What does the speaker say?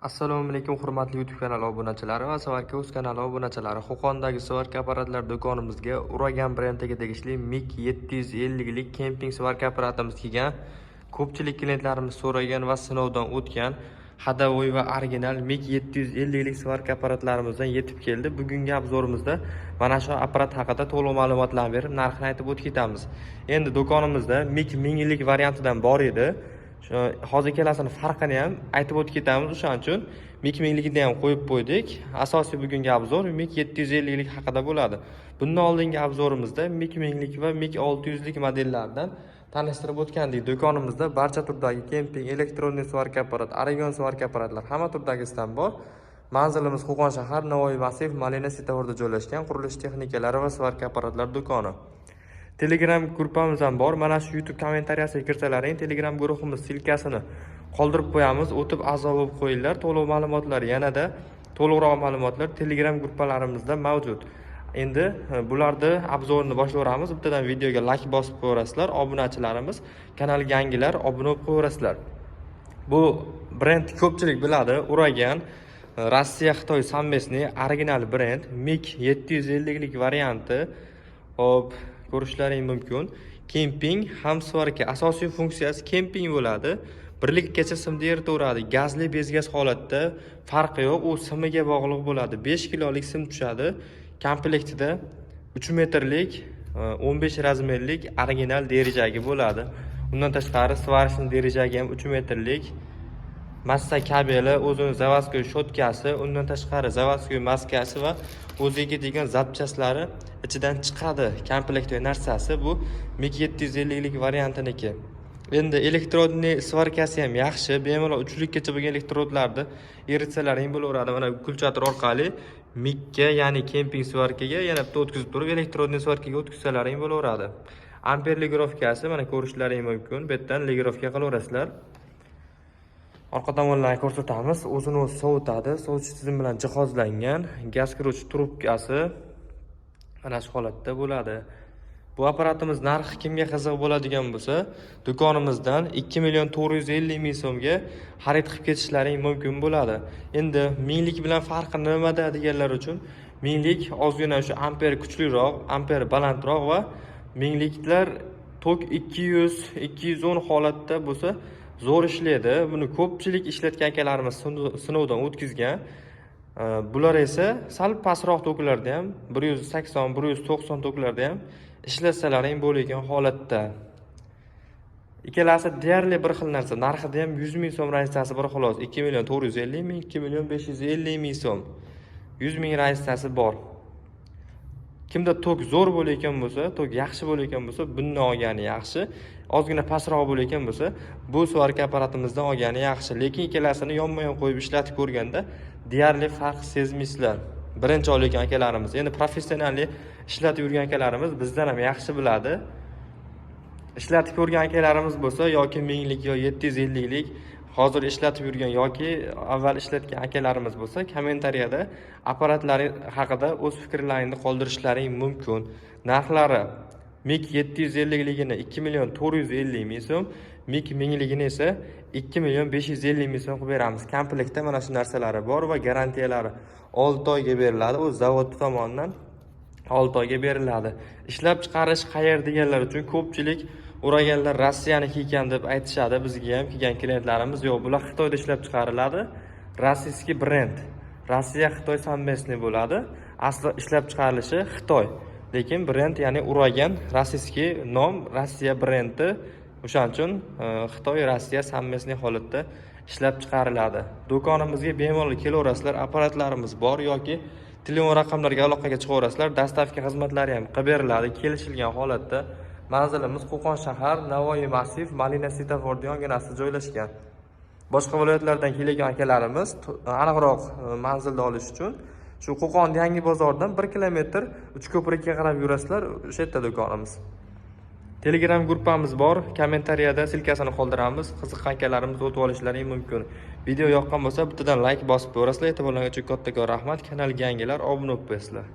Assalomu alaykum hurmatli YouTube kanali obunachilari va Svarka o'z kanali obunachilari. Qo'qondagi Svarka apparatlar do'konimizga Uragan brendiga tegishli MiG 750 lik kemping Svarka apparatimiz kelgan. Ko'pchilik klientlarimiz so'ragan va sinovdan o'tgan hadavoy va original MiG 750 lik Svarka apparatlarimizdan yetib keldi. Bugungi obzorimizda mana shu apparat haqida to'liq ma'lumotlarni berib, narxini aytib o'tib ketamiz. Endi do'konimizda MiG 1000 lik variantidan bor edi. Hozir ikkalasini farqini ham aytib o'tib ketamiz. O'shaning uchun MiG 1000likni ham qo'yib qo'ydik. Asosiy bugungi obzor MiG 750 lik haqida bo'ladi. Bundan oldingi obzorimizda MiG 1000 lik va MiG 600 lik modellardan tanishtirib o'tgandik. Do'konimizda barcha turdagi kemping, elektronli svarka apparat, Aragon svarka apparatlar hamma turdagisidan bor. Manzilimiz Qo'qon shahar, Navoiy massiv, Malina svetoforida joylashgan qurilish texnikalari va svarka apparatlar do'koni. Telegram gruppamiz ham bor. Mana shu YouTube kommentariyasiga kirsalaring, Telegram guruhimiz silkasini qoldirib qo'yamiz. O'tib a'zo bo'lib qo'yinglar. To'liq ma'lumotlar, yanada to'liqroq ma'lumotlar Telegram gruppalarimizda mavjud. Endi bularni obzorini boshlayveramiz. Bittadan videoga like bosib qo'yasizlar. Obunachilarimiz, kanalga yangilar obuna bo'lib qo'yasizlar. Bu brend ko'pchilik biladi. Uragan Rossiya, Xitoy совместный original brend MiG 750 lik varianti. Hop, ko'rishlaring mumkin. Kemping ham svarka asosiy funksiyasi kemping bo'ladi. Birlikgacha simda eritaveradi. Gazli bezgaz holatda farqi yo'q, u simiga bog'liq bo'ladi. 5 kilolik sim tushadi. Komplektida 3 metrlik 15 razmerlik original derijagi bo'ladi. Undan tashqari svarishning derijagi ham 3 metrlik. Massa kabeli, o'zini zavodskoy shotkasi, undan tashqari zavodskoy maskasi va o'ziga degan zapchaslari ichidan chiqadi. Komplektli narsasi bu MiG 750 lik variantiniki. Endi elektrodni svarkasi ham yaxshi. Bemalol 3 likgacha bo'lgan elektrodlarni eritsalar bo'laveradi. Mana kulchator orqali MiG ga, ya'ni kemping svarkaga yana bitta o'tkazib turib, elektrodni svarkaga o'tkazsalar bo'laveradi. Amper ligirovkasi mana ko'rishlaring mumkin. Bu yerdan ligirovka qilaverasizlar. Orqa tomonlarni ko'rsatamiz. O'zini o'zi sovutadi. Sovutish tizimi bilan jihozlangan. Gaz kiruvchi trubkasi mana shu holatda bo'ladi. Bu apparatimiz narxi kimga qiziq bo'ladigan bo'lsa, do'konimizdan 2.450.000 so'mga xarid qilib ketishlaring mumkin bo'ladi. Endi 1000 lik bilan farqi nimada deganlar uchun 1000 lik ozgina shu amper kuchliroq, amper balandroq va 1000 liklar tok 200-210 holatda bo'lsa zo'r ishlaydi. Buni ko'pchilik ishlatgan akalarimiz sinovdan o'tkazgan. Bular esa sal pastroq toklarda ham 180-190 toklarda ham ishlatsalar bo'lgan holatda. Ikkalasi deyarli bir xil narsa. Narxida ham 100.000 so'm raziyasi bir xolos. 2.450.000, 2.550.000 so'm. 100.000 raziyasi bor. Kimda tok zo'r bo'layotgan bo'lsa, tok yaxshi bo'layotgan bo'lsa, bundan olgani yaxshi. Ozgina pastroq bo'layotgan bo'lsa, bu svarka apparatimizdan olgani yaxshi. Lekin ikkalasini yonma-yon qo'yib ishlatib ko'rganda deyarli farq sezmaysizlar. Birinchi olayotgan akalarimiz, endi professional ishlatib yurgan akalarimiz bizdan ham yaxshi biladi. Ishlatib ko'rgan akalarimiz bo'lsa, yoki 1000 lik yoki 750 lik hozir ishlatib yurgan yoki avval ishlatgan akalarimiz bo'lsa, kommentariyada apparatlari haqida o'z fikrlaringizni qoldirishlaring mumkin. Narxlari MiG 750 ligini 2.450.000 so'm, MiG 1000 ligini esa 2.550.000 so'm qilib beramiz. Komplektda mana shu narsalari bor va garantiyalari 6 oyga beriladi. O'z zavod tomonidan 6 oyga beriladi. Ishlab chiqarish qayer deganlar uchun ko'pchilik Uraganlar Rossiyaniki ekan deb aytishadi. Bizga ham kelgan klientlarimiz yo'q, bular Xitoyda ishlab chiqariladi. Rossiyskiy brend. Rossiya Xitoy совместный bo'ladi. Asli ishlab chiqarilishi Xitoy. Lekin brend, ya'ni Uragan rossiyskiy nom, Rossiya brendi. O'shaning uchun Xitoy Rossiya совместный holatda ishlab chiqariladi. Do'konimizga bemalol kelaverasizlar, apparatlarimiz bor yoki telefon raqamlariga aloqaga chiqaverasizlar. Dastavka xizmatlari ham qilib beriladi kelishilgan holatda. Manzilimiz Qo'qon shahar, Navoiy massiv, Malina svetoforida yonginasida joylashgan. Boshqa viloyatlardan kelgan akalarimiz aniqroq manzilda olish uchun shu Qo'qon yangi bozordan 1 kilometr Uchko'prikka qarab yurasizlar, o'sha yerda do'konimiz. Telegram gruppamiz bor, kommentariyada silkasini qoldiramiz. Qiziqqan akalarimiz o'tib olishlari mumkin. Video yoqqan bo'lsa, bittadan like bosib qo'yasizlar. E'tiborlaringiz uchun kattakon rahmat. Kanalga yangilar obuna bo'lib qo'yasizlar.